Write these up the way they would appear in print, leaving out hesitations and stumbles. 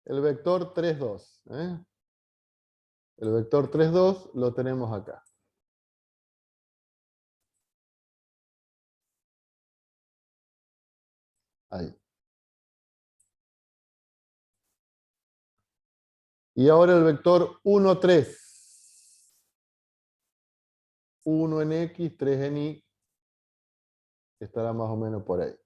el vector 3, 2. El vector 3, 2 lo tenemos acá. Ahí. Y ahora el vector 1, 3. 1 en X, 3 en Y. Estará más o menos por ahí.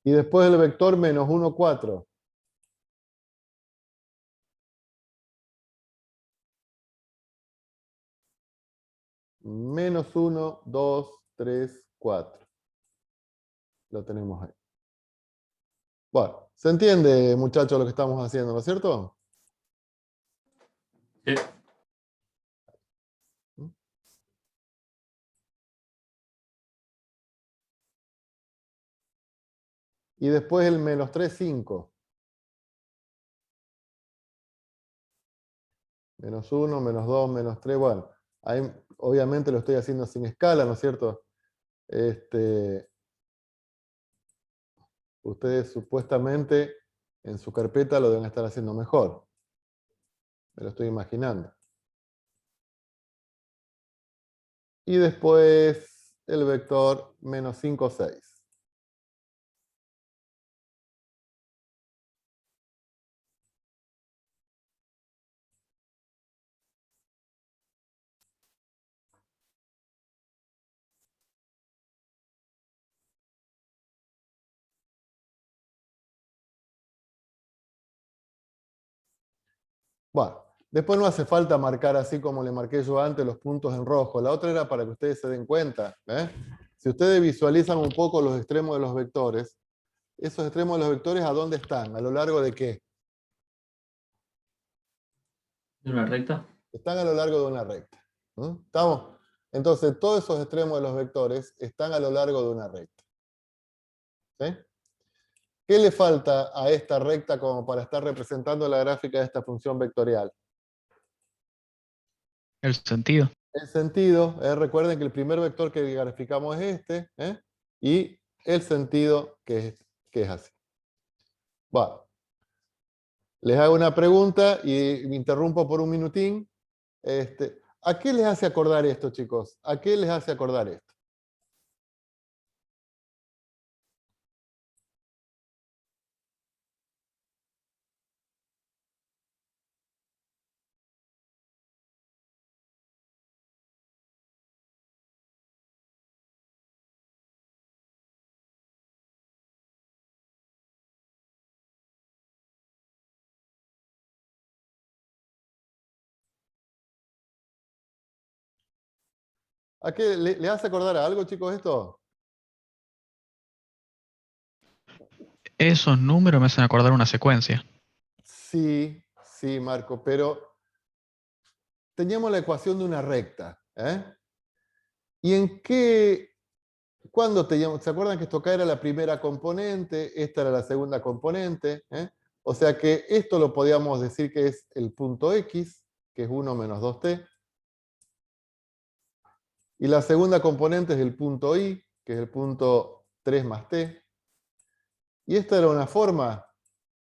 Y después el vector menos 1, 4. Menos 1, 2, 3, 4. Lo tenemos ahí. Bueno, ¿se entiende, muchachos, lo que estamos haciendo, no es cierto? Sí. Y después el menos 3, 5. Menos 1, menos 2, menos 3. Bueno, ahí obviamente lo estoy haciendo sin escala, ¿no es cierto? Ustedes supuestamente en su carpeta lo deben estar haciendo mejor. Me lo estoy imaginando. Y después el vector menos 5, 6. Bueno, después no hace falta marcar así como le marqué yo antes los puntos en rojo. La otra era para que ustedes se den cuenta. Si ustedes visualizan un poco los extremos de los vectores, esos extremos de los vectores, ¿a dónde están? ¿A lo largo de qué? ¿De una recta? Están a lo largo de una recta. ¿Estamos? Entonces, todos esos extremos de los vectores están a lo largo de una recta. ¿Sí? ¿Qué le falta a esta recta como para estar representando la gráfica de esta función vectorial? El sentido. El sentido, recuerden que el primer vector que graficamos es este, y el sentido que es así. Bueno, les hago una pregunta y me interrumpo por un minutín. ¿A qué les hace acordar esto, chicos? ¿A qué les hace acordar esto? ¿A qué le hace acordar a algo, chicos, esto? Esos números me hacen acordar una secuencia. Sí, sí, Marco, pero teníamos la ecuación de una recta. ¿Y en qué? ¿Cuándo teníamos? ¿Se acuerdan que esto acá era la primera componente? Esta era la segunda componente. O sea que esto lo podíamos decir que es el punto X, que es 1 menos 2t. Y la segunda componente es el punto Y, que es el punto 3 más t. Y esta era una forma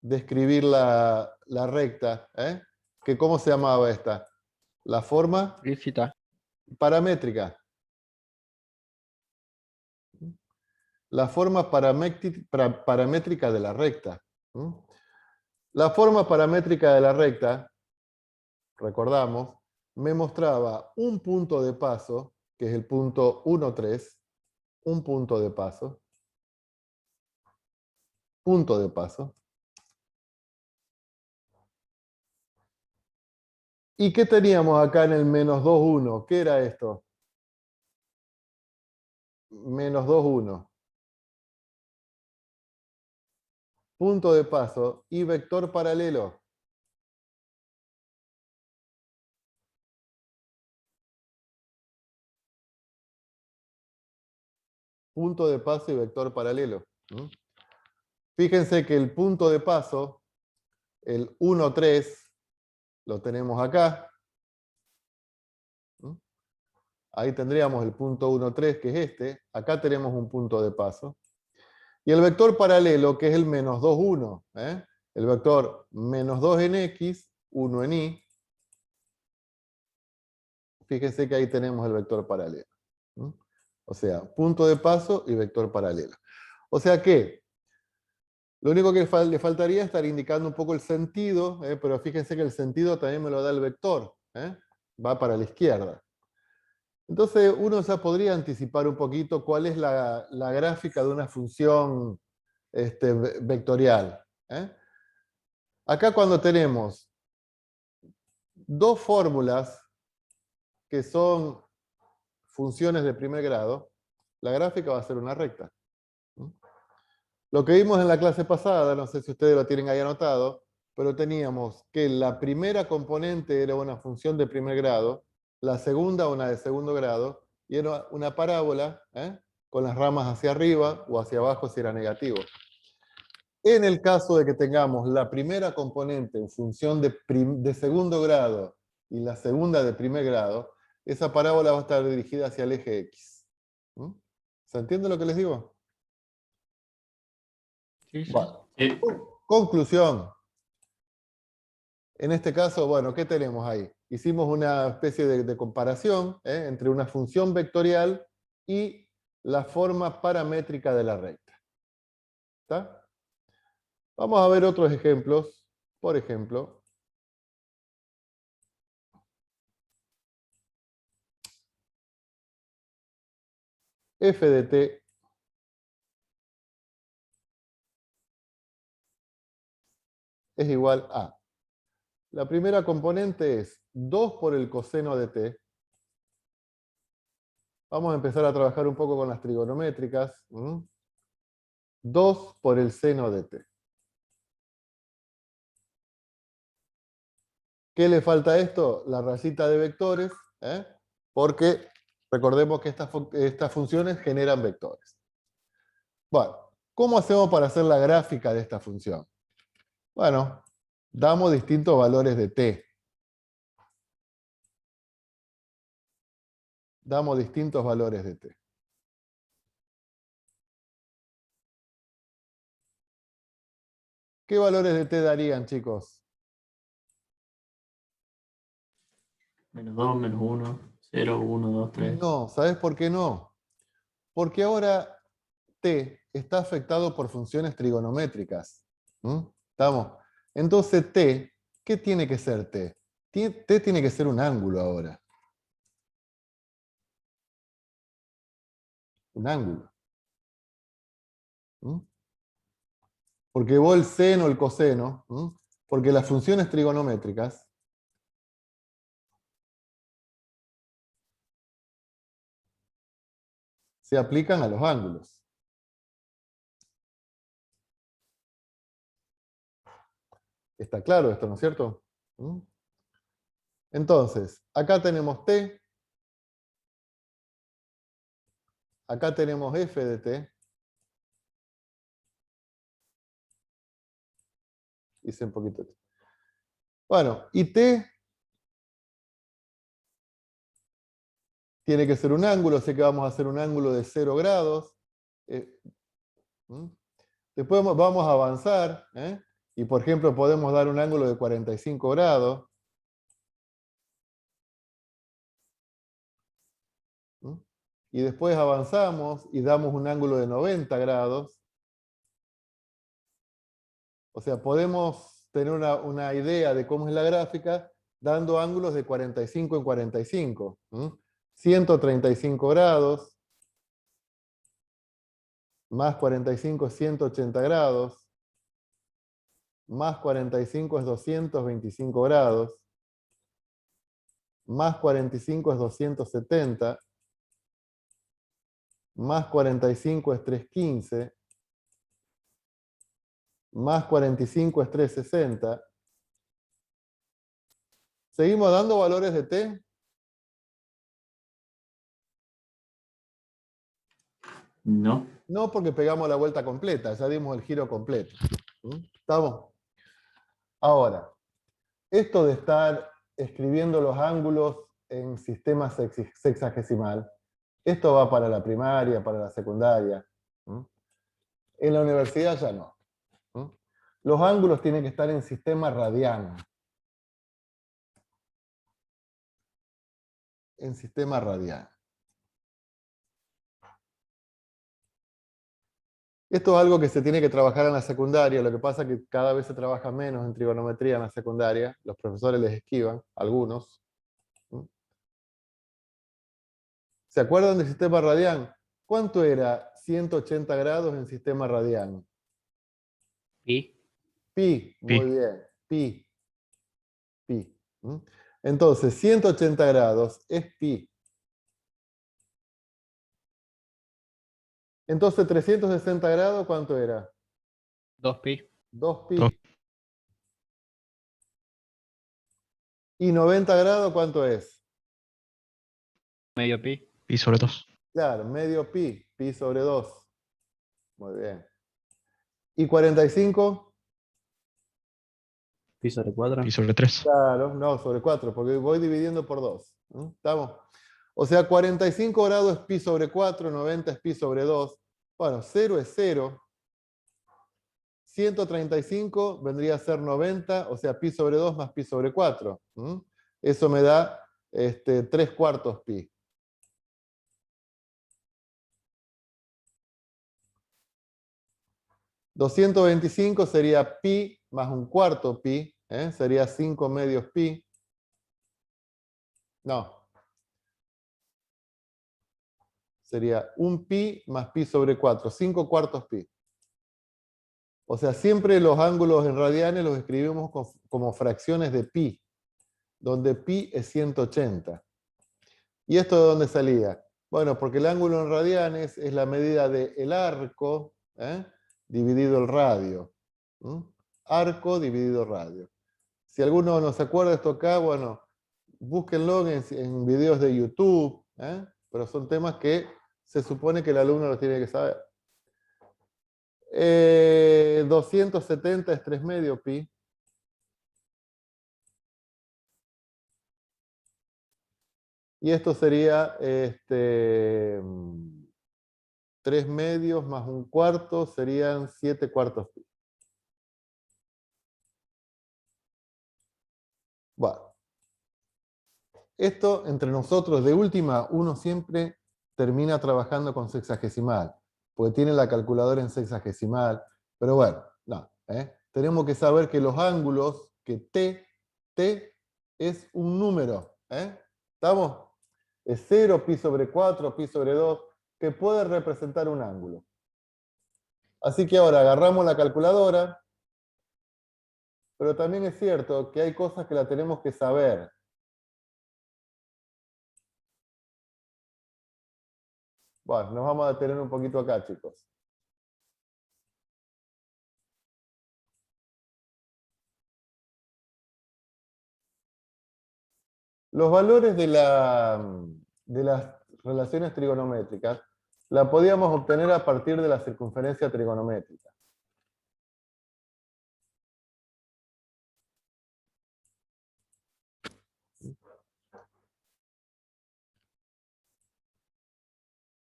de escribir la recta. ¿Que cómo se llamaba esta? La forma Explícita. paramétrica. La forma paramétrica de la recta. La forma paramétrica de la recta, recordamos, me mostraba un punto de paso, que es el punto 1, 3, un punto de paso, ¿Y qué teníamos acá en el menos 2, 1? ¿Qué era esto? Menos 2, 1. Punto de paso y vector paralelo. Punto de paso y vector paralelo. Fíjense que el punto de paso, el 1, 3, lo tenemos acá. ahí tendríamos el punto 1, 3, que es este. Acá tenemos un punto de paso. Y el vector paralelo, que es el menos 2, 1. El vector menos 2 en X, 1 en Y. Fíjense que ahí tenemos el vector paralelo. O sea, punto de paso y vector paralelo. O sea que lo único que le faltaría es estar indicando un poco el sentido, pero fíjense que el sentido también me lo da el vector. Va para la izquierda. Entonces uno ya podría anticipar un poquito cuál es la gráfica de una función vectorial. Acá cuando tenemos dos fórmulas que son funciones de primer grado, la gráfica va a ser una recta. Lo que vimos en la clase pasada, no sé si ustedes lo tienen ahí anotado, pero teníamos que la primera componente era una función de primer grado, la segunda una de segundo grado, y era una parábola, con las ramas hacia arriba o hacia abajo si era negativo. En el caso de que tengamos la primera componente en función de segundo grado y la segunda de primer grado, esa parábola va a estar dirigida hacia el eje X. ¿Se entiende lo que les digo? Sí, sí. Bueno, Sí. conclusión. En este caso, bueno, ¿qué tenemos ahí? Hicimos una especie de comparación entre una función vectorial y la forma paramétrica de la recta. ¿Está? Vamos a ver otros ejemplos. Por ejemplo, f de t es igual a. La primera componente es 2 por el coseno de t. Vamos a empezar a trabajar un poco con las trigonométricas. 2 por el seno de t. ¿Qué le falta a esto? La rayita de vectores, porque recordemos que estas funciones generan vectores. Bueno, ¿cómo hacemos para hacer la gráfica de esta función? Bueno, damos distintos valores de t. Damos distintos valores de t. ¿Qué valores de t darían, chicos? Menos 2, menos 1, 0, 1, 2, 3. No, ¿sabes por qué no? Porque ahora t está afectado por funciones trigonométricas. ¿Estamos? Entonces t, ¿qué tiene que ser t? T tiene que ser un ángulo ahora. Un ángulo. Porque vos el seno, el coseno, porque las funciones trigonométricas se aplican a los ángulos. Está claro esto, ¿no es cierto? Entonces, acá tenemos t, acá tenemos f de t, hice un poquito. Bueno, y t tiene que ser un ángulo, así que vamos a hacer un ángulo de 0 grados. Después vamos a avanzar, y por ejemplo podemos dar un ángulo de 45 grados. Y después avanzamos y damos un ángulo de 90 grados. O sea, podemos tener una idea de cómo es la gráfica dando ángulos de 45 en 45. 135 grados, más 45 es 180 grados, más 45 es 225 grados, más 45 es 270, más 45 es 315, más 45 es 360. ¿Seguimos dando valores de t? No. No, porque pegamos la vuelta completa, ya dimos el giro completo. ¿Estamos? Ahora, esto de estar escribiendo los ángulos en sistema sexagesimal. Esto va para la primaria, para la secundaria. En la universidad ya no. Los ángulos tienen que estar en sistema radian. En sistema radian. Esto es algo que se tiene que trabajar en la secundaria, lo que pasa es que cada vez se trabaja menos en trigonometría en la secundaria, los profesores les esquivan, algunos. ¿Se acuerdan del sistema radian? ¿Cuánto era 180 grados en sistema radian? Pi. Pi, Pi. muy bien, pi. Pi. Entonces, 180 grados es pi. Entonces, 360 grados, ¿cuánto era? 2pi. 2pi. Dos. ¿Y 90 grados cuánto es? Medio pi. Pi sobre 2. Claro, medio pi, pi sobre 2. Muy bien. ¿Y 45? Pi sobre 4. Pi sobre 3. Claro, no, sobre 4, porque voy dividiendo por 2. ¿Estamos? O sea, 45 grados es pi sobre 4, 90 es pi sobre 2. Bueno, 0 es 0. 135 vendría a ser 90, o sea, pi sobre 2 más pi sobre 4. Eso me da 3/4 pi. $225 sería pi más 1/4 pi, sería 5 medios pi. No. Sería 1 pi más pi sobre 4, 5/4 pi. O sea, siempre los ángulos en radianes los escribimos como fracciones de pi, donde pi es 180. ¿Y esto de dónde salía? Bueno, porque el ángulo en radianes es la medida del arco dividido el radio. Arco dividido radio. Si alguno no se acuerda de esto acá, bueno, búsquenlo en videos de YouTube, pero son temas que se supone que el alumno los tiene que saber. 270 es 3 medio pi. Y esto sería 3 medios más 1/4 serían 7/4 pi. Bueno. Esto entre nosotros, de última, uno siempre termina trabajando con sexagesimal, porque tiene la calculadora en sexagesimal. Pero bueno, no. Tenemos que saber que los ángulos, que t es un número. ¿Estamos? Es 0, pi sobre 4, pi sobre 2, que puede representar un ángulo. Así que ahora agarramos la calculadora, pero también es cierto que hay cosas que la tenemos que saber. Bueno, nos vamos a detener un poquito acá, chicos. Los valores de las relaciones trigonométricas la podíamos obtener a partir de la circunferencia trigonométrica.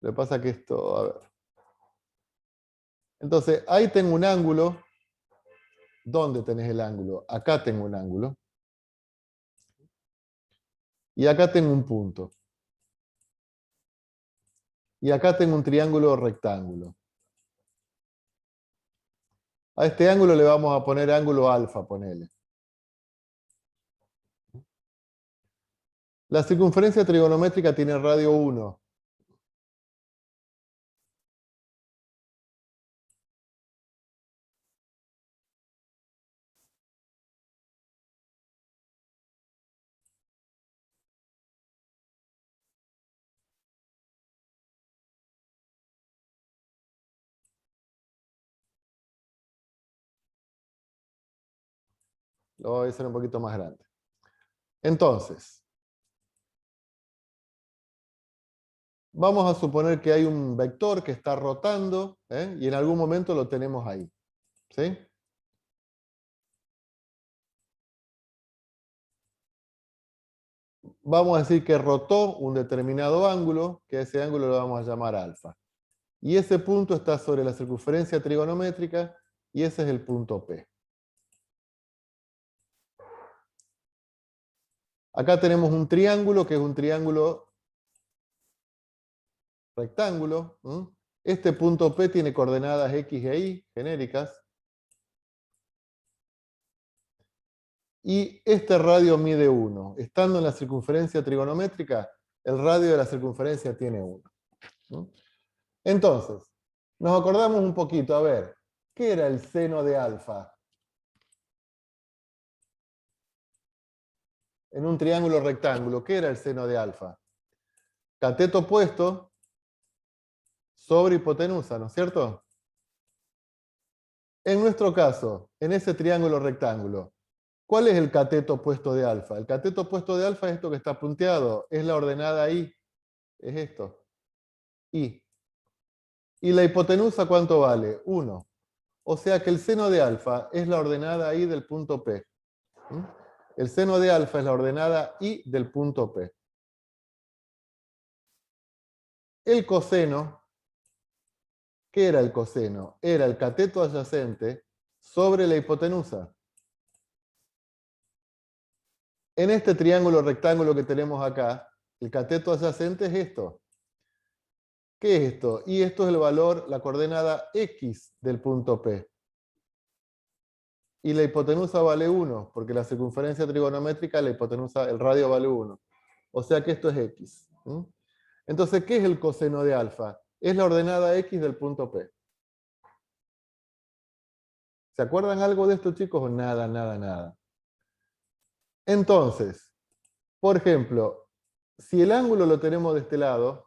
Lo que pasa es que esto, a ver. Entonces, ahí tengo un ángulo. ¿Dónde tenés el ángulo? Acá tengo un ángulo. Y acá tengo un punto. Y acá tengo un triángulo rectángulo. A este ángulo le vamos a poner ángulo alfa, ponele. La circunferencia trigonométrica tiene radio 1. Lo voy a hacer un poquito más grande. Entonces, vamos a suponer que hay un vector que está rotando, y en algún momento lo tenemos ahí. ¿Sí? vamos a decir que rotó un determinado ángulo, que a ese ángulo lo vamos a llamar alfa. Y ese punto está sobre la circunferencia trigonométrica y ese es el punto P. Acá tenemos un triángulo que es un triángulo rectángulo. Este punto P tiene coordenadas X e Y genéricas. Y este radio mide 1. Estando en la circunferencia trigonométrica, el radio de la circunferencia tiene 1. Entonces, nos acordamos un poquito, a ver, ¿qué era el seno de alfa? En un triángulo rectángulo, ¿qué era el seno de alfa? Cateto opuesto sobre hipotenusa, ¿no es cierto? En nuestro caso, en ese triángulo rectángulo, ¿cuál es el cateto opuesto de alfa? El cateto opuesto de alfa es esto que está punteado, es la ordenada Y, es esto, Y. ¿Y la hipotenusa cuánto vale? 1. O sea que el seno de alfa es la ordenada Y del punto P. El seno de alfa es la ordenada Y del punto P. El coseno, ¿qué era el coseno? Era el cateto adyacente sobre la hipotenusa. En este triángulo rectángulo que tenemos acá, el cateto adyacente es esto. ¿Qué es esto? Y esto es el valor, la coordenada X del punto P. Y la hipotenusa vale 1, porque la circunferencia trigonométrica, la hipotenusa, el radio vale 1. O sea que esto es X. Entonces, ¿qué es el coseno de alfa? Es la ordenada X del punto P. ¿Se acuerdan algo de esto, chicos? O nada, nada, nada. Entonces, por ejemplo, si el ángulo lo tenemos de este lado,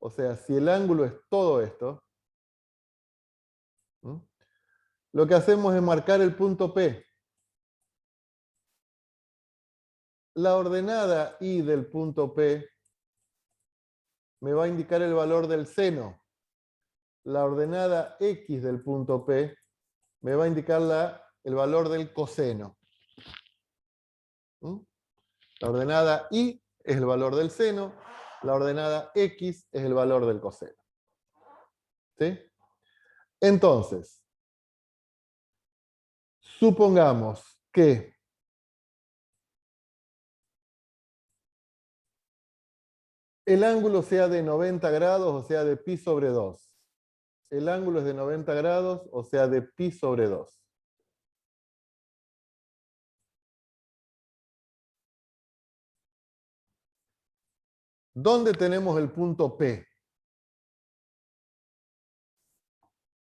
o sea, si el ángulo es todo esto, lo que hacemos es marcar el punto P. La ordenada Y del punto P me va a indicar el valor del seno. La ordenada X del punto P me va a indicar el valor del coseno. La ordenada Y es el valor del seno, la ordenada X es el valor del coseno. ¿Sí? Entonces, supongamos que el ángulo sea de 90 grados, o sea, de pi sobre 2. El ángulo es de 90 grados, o sea, de pi sobre 2. ¿Dónde tenemos el punto P?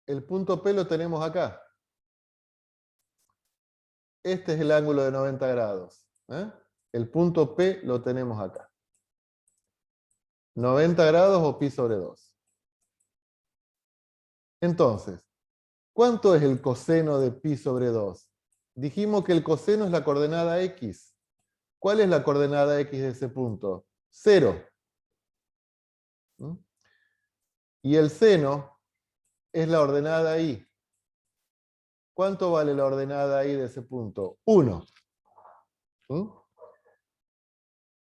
El punto P lo tenemos acá. Este es el ángulo de 90 grados. El punto P lo tenemos acá. 90 grados o pi sobre 2. Entonces, ¿cuánto es el coseno de pi sobre 2? Dijimos que el coseno es la coordenada X. ¿Cuál es la coordenada X de ese punto? 0. Y el seno es la ordenada Y. ¿Cuánto vale la ordenada Y de ese punto? 1.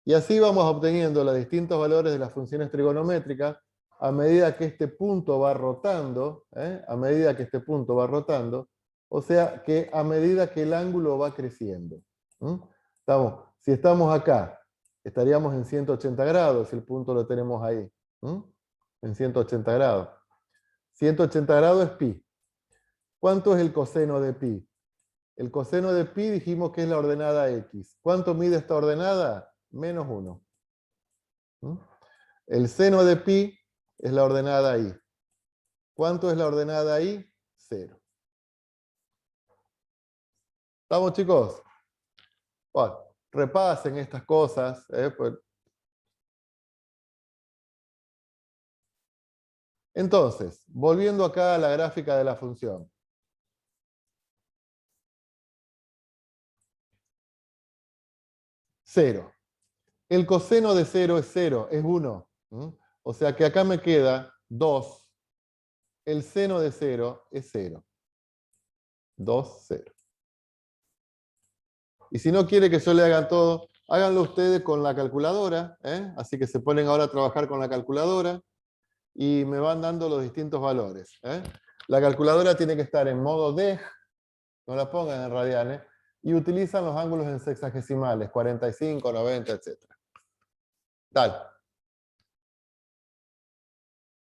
Y así vamos obteniendo los distintos valores de las funciones trigonométricas a medida que este punto va rotando, a medida que este punto va rotando, o sea que a medida que el ángulo va creciendo. Si estamos acá, estaríamos en 180 grados, si el punto lo tenemos ahí, en 180 grados. 180 grados es pi. ¿Cuánto es el coseno de pi? El coseno de pi dijimos que es la ordenada X. ¿Cuánto mide esta ordenada? Menos 1. El seno de pi es la ordenada Y. ¿Cuánto es la ordenada Y? 0. ¿Estamos, chicos? Bueno, repasen estas cosas. Entonces, volviendo acá a la gráfica de la función. Cero. El coseno de 0 es 0, es 1. O sea que acá me queda 2. El seno de 0 es 0. 2, 0. Y si no quiere que yo le haga todo, Háganlo ustedes con la calculadora, ¿eh? Así que se ponen ahora a trabajar con la calculadora y me van dando los distintos valores, ¿eh? La calculadora tiene que estar en modo deg, no la pongan en radianes, y utilizan los ángulos en sexagesimales, 45, 90, etc. Dale.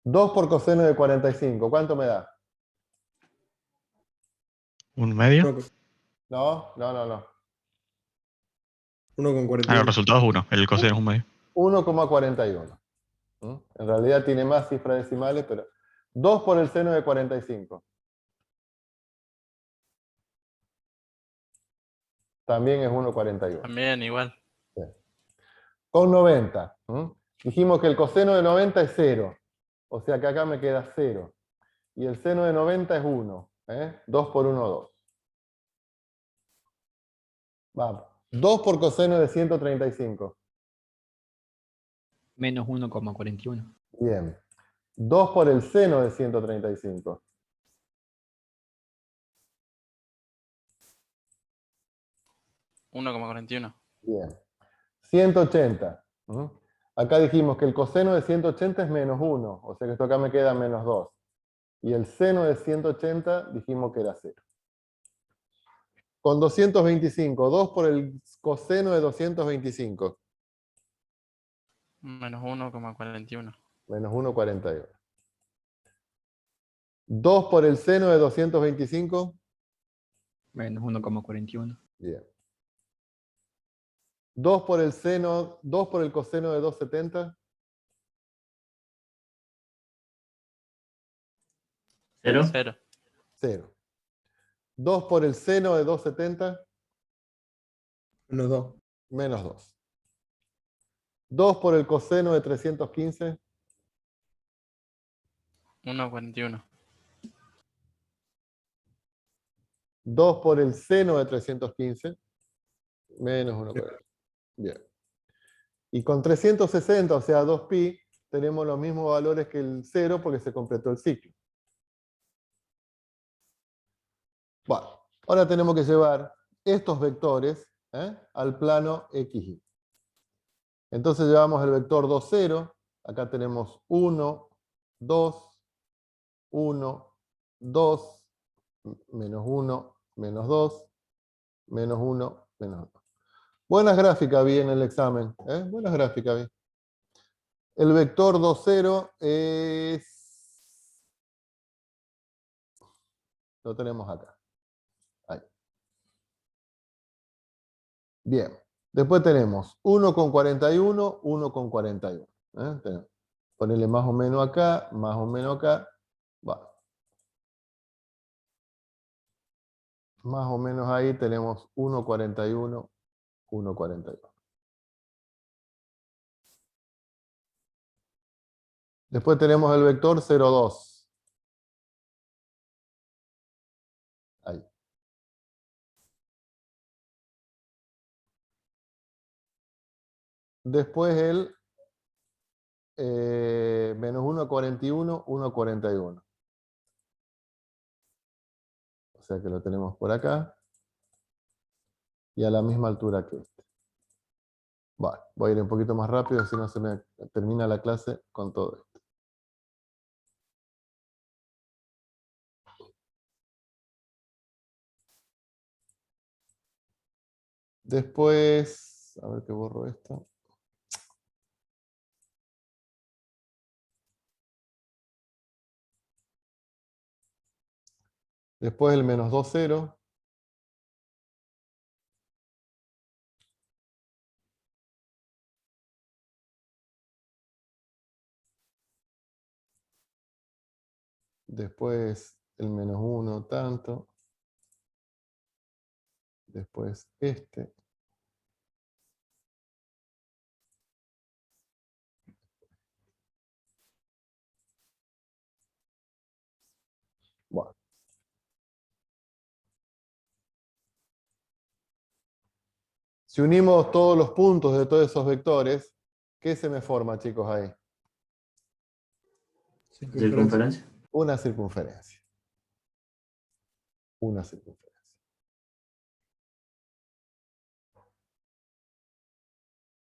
2 por coseno de 45, ¿cuánto me da? ¿Un medio? No, no, no, no. 1,41. El resultado es 1. El coseno es un medio. 1,41. En realidad tiene más cifras decimales, pero 2 por el seno de 45. También es 1,41. También igual. Sí. Con 90. Dijimos que el coseno de 90 es 0. O sea que acá me queda 0. Y el seno de 90 es 1. 2 por 1, 2. Vamos. 2 por coseno de 135. Menos 1,41. Bien. 2 por el seno de 135. $1,41. Bien. 180. Acá dijimos que el coseno de 180 es menos 1. O sea que esto acá me queda menos 2. Y el seno de 180 dijimos que era 0. Con 225. 2 por el coseno de 225. Menos 1,41. Menos 1,41. 2 por el seno de 225. Menos 1,41. Bien. 2 por el seno, 2 por el coseno de 270. 0. 0. 0. 2 por el seno de 270. Menos 2. Menos 2. 2 por el coseno de 315. 1,41. 2 por el seno de 315. Menos 1,40. Bien. Y con 360, o sea, 2pi, tenemos los mismos valores que el 0 porque se completó el ciclo. Bueno, ahora tenemos que llevar estos vectores al plano XY. Entonces llevamos el vector 2, 0. Acá tenemos 1, 2, 1, 2, menos 1, menos 2, menos 1, menos 2. Buenas gráficas vi en el examen. Buenas gráficas vi. El vector 2, 0 es... Lo tenemos acá. Ahí. Bien. Después tenemos 1,41, 1,41. Ponerle más o menos acá, más o menos acá. Va. Más o menos ahí tenemos 1,41, 1,41. Después tenemos el vector 0,2. Ahí. Después el menos 1,41, 1,41. O sea que lo tenemos por acá. Y a la misma altura que este. Vale, voy a ir un poquito más rápido, si no se me termina la clase con todo esto. Después, a ver que borro esto. Después el menos 2, 0. Después el menos 1, tanto. Después este. Bueno. Si unimos todos los puntos de todos esos vectores, ¿qué se me forma, chicos, ahí? Circunferencia. Una circunferencia. Una circunferencia.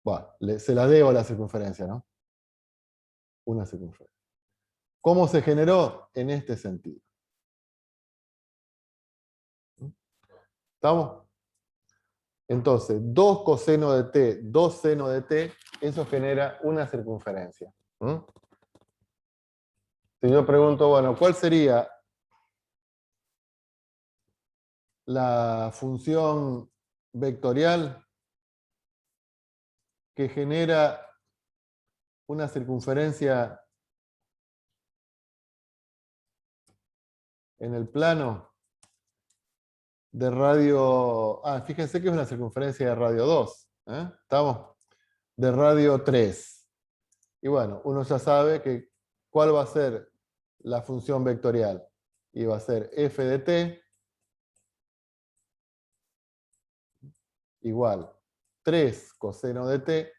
Bueno, se la debo la circunferencia, ¿no? Una circunferencia. ¿Cómo se generó? En este sentido. ¿Estamos? Entonces, 2 coseno de t, 2 seno de t, eso genera una circunferencia. Si yo pregunto, bueno, ¿cuál sería la función vectorial que genera una circunferencia en el plano de radio... fíjense que es una circunferencia de radio 2. ¿Estamos? De radio 3. Y bueno, uno ya sabe que cuál va a ser la función vectorial. Y va a ser f de t igual 3 coseno de t,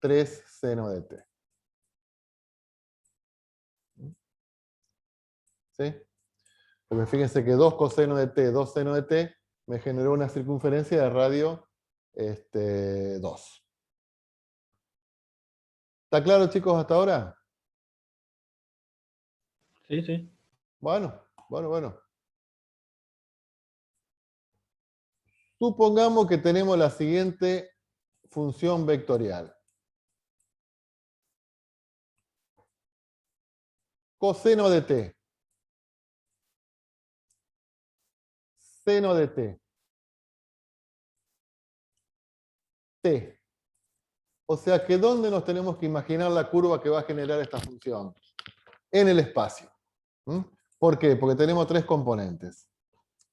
3 seno de t. ¿Sí? Porque fíjense que 2 coseno de t, 2 seno de t, me generó una circunferencia de radio 2. ¿Está claro, chicos, hasta ahora? Sí, sí. Bueno. Supongamos que tenemos la siguiente función vectorial. Coseno de t. Seno de t. T. O sea que ¿dónde nos tenemos que imaginar la curva que va a generar esta función? En el espacio. ¿Por qué? Porque tenemos 3 componentes.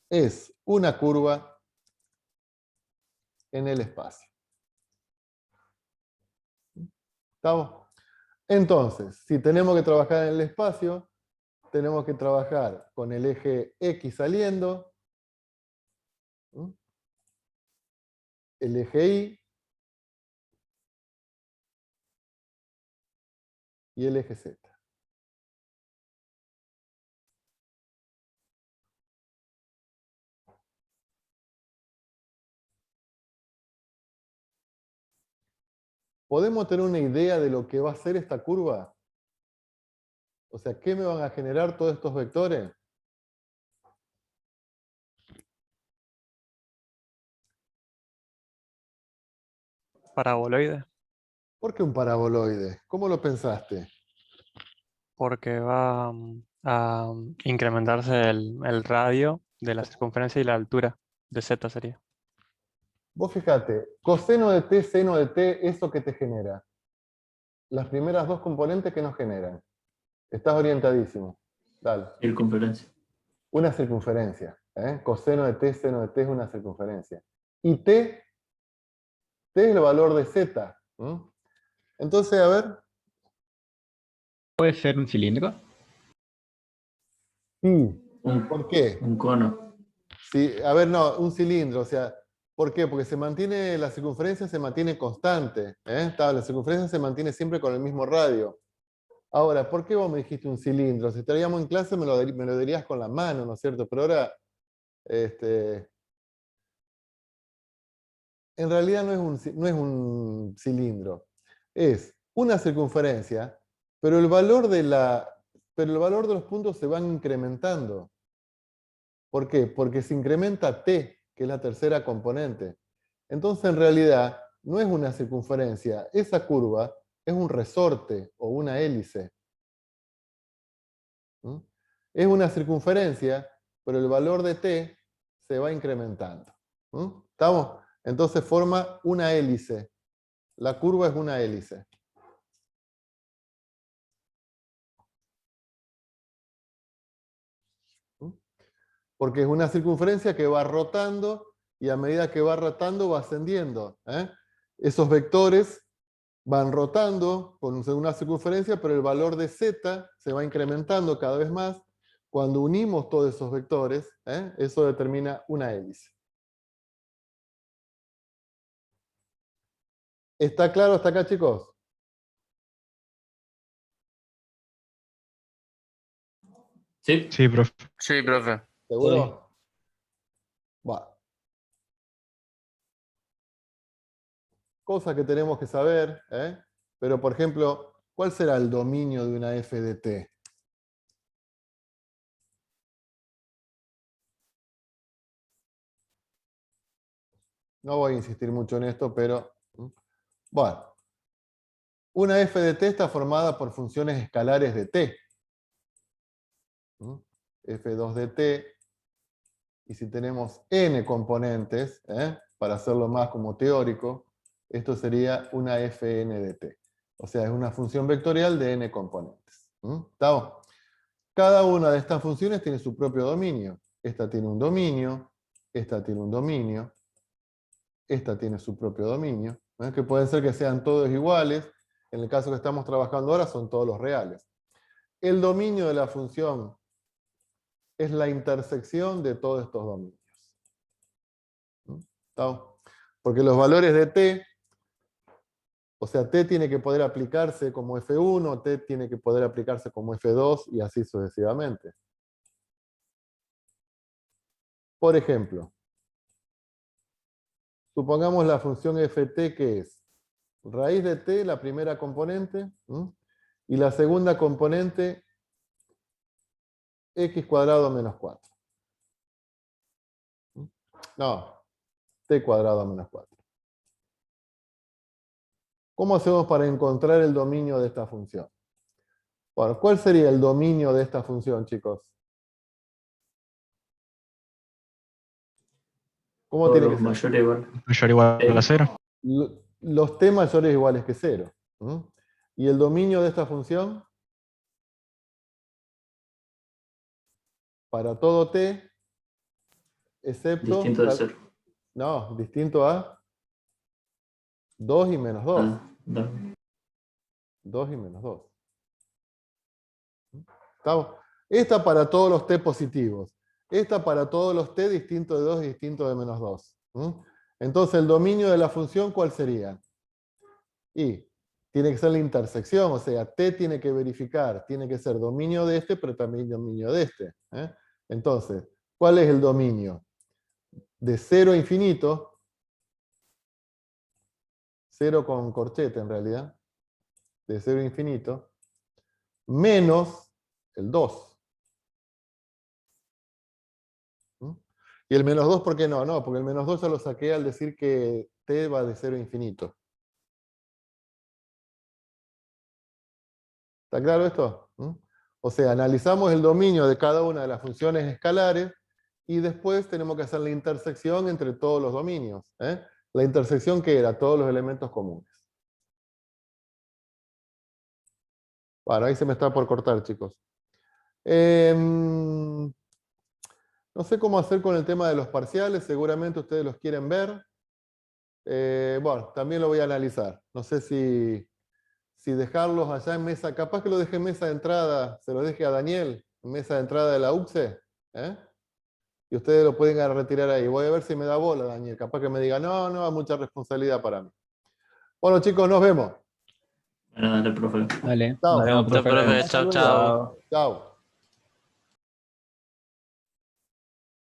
Es una curva en el espacio. ¿Estamos? Entonces, si tenemos que trabajar en el espacio, tenemos que trabajar con el eje X saliendo, el eje Y y el eje Z. ¿Podemos tener una idea de lo que va a ser esta curva? O sea, ¿qué me van a generar todos estos vectores? Paraboloide, ¿Por qué un paraboloide? ¿Cómo lo pensaste? porque va a incrementarse el radio de la circunferencia y la altura de z sería. Vos fíjate, coseno de t, seno de t, ¿eso qué te genera? Las primeras 2 componentes que nos generan. Estás orientadísimo. Dale. Circunferencia. Una circunferencia. Coseno de t, seno de t es una circunferencia. Y t es el valor de z. Entonces, a ver. ¿Puede ser un cilindro? Sí. Un, ¿Por qué? un cono. Sí, a ver, no, un cilindro. O sea, ¿por qué? Porque la circunferencia se mantiene constante. La circunferencia se mantiene siempre con el mismo radio. Ahora, ¿por qué vos me dijiste un cilindro? Si estaríamos en clase me lo dirías con la mano, ¿no es cierto? Pero ahora, en realidad no es un cilindro. Es una circunferencia, pero el valor de los puntos se van incrementando. ¿Por qué? Porque se incrementa t, que es la tercera componente. Entonces, en realidad, no es una circunferencia. Esa curva es un resorte o una hélice. Es una circunferencia, pero el valor de t se va incrementando. ¿Estamos? Entonces forma una hélice. La curva es una hélice. Porque es una circunferencia que va rotando y a medida que va rotando va ascendiendo. Esos vectores van rotando con una circunferencia, pero el valor de z se va incrementando cada vez más. Cuando unimos todos esos vectores, eso determina una hélice. ¿Está claro hasta acá, chicos? Sí. Sí, profe. Sí, profe. ¿Seguro? Sí. Bueno. cosas que tenemos que saber, pero por ejemplo, ¿cuál será el dominio de una f de t? No voy a insistir mucho en esto, pero bueno, una f de t está formada por funciones escalares de t. f2 de t, y si tenemos n componentes, para hacerlo más como teórico, esto sería una fn de t. O sea, es una función vectorial de n componentes. ¿Estamos? Cada una de estas funciones tiene su propio dominio. Esta tiene un dominio, esta tiene un dominio, esta tiene su propio dominio, que pueden ser que sean todos iguales. En el caso que estamos trabajando ahora son todos los reales. El dominio de la función es la intersección de todos estos dominios. ¿Estamos? Porque los valores de t, o sea, t tiene que poder aplicarse como f1, t tiene que poder aplicarse como f2 y así sucesivamente. Por ejemplo, supongamos la función ft que es raíz de t, la primera componente, y la segunda componente, x cuadrado menos 4. No, t cuadrado menos 4. ¿Cómo hacemos para encontrar el dominio de esta función? Bueno, ¿cuál sería el dominio de esta función, chicos? ¿Cómo Todos tiene que los ser? mayores igual. Mayor o igual a 0. Los t mayores o iguales que 0. ¿Y el dominio de esta función? Para todo t, excepto... Distinto de 0. No, distinto a 2 y menos 2. Ah, no. 2 y menos 2. ¿Estamos? Esta para todos los t positivos. Esta para todos los t distinto de 2 y distinto de menos 2. Entonces, el dominio de la función, ¿cuál sería? Y tiene que ser la intersección, o sea, t tiene que verificar, tiene que ser dominio de este, pero también dominio de este. Entonces, ¿cuál es el dominio? De 0 a infinito, 0 con corchete en realidad, de 0 a infinito, menos el 2. Y el menos 2, ¿por qué no? No, porque el menos 2 ya lo saqué al decir que t va de 0 a infinito. ¿Está claro esto? O sea, analizamos el dominio de cada una de las funciones escalares y después tenemos que hacer la intersección entre todos los dominios. La intersección que era todos los elementos comunes. Bueno, ahí se me está por cortar, chicos. No sé cómo hacer con el tema de los parciales, seguramente ustedes los quieren ver. Bueno, también lo voy a analizar. No sé si dejarlos allá en mesa, capaz que lo deje en mesa de entrada, se lo deje a Daniel, en mesa de entrada de la UCSE, y ustedes lo pueden retirar ahí. Voy a ver si me da bola, Daniel, capaz que me diga, no, hay mucha responsabilidad para mí. Bueno, chicos, nos vemos. Bueno, dale, profe. Dale, Chao. nos vemos, Chao, profe. profe. Chao, chao. Chao.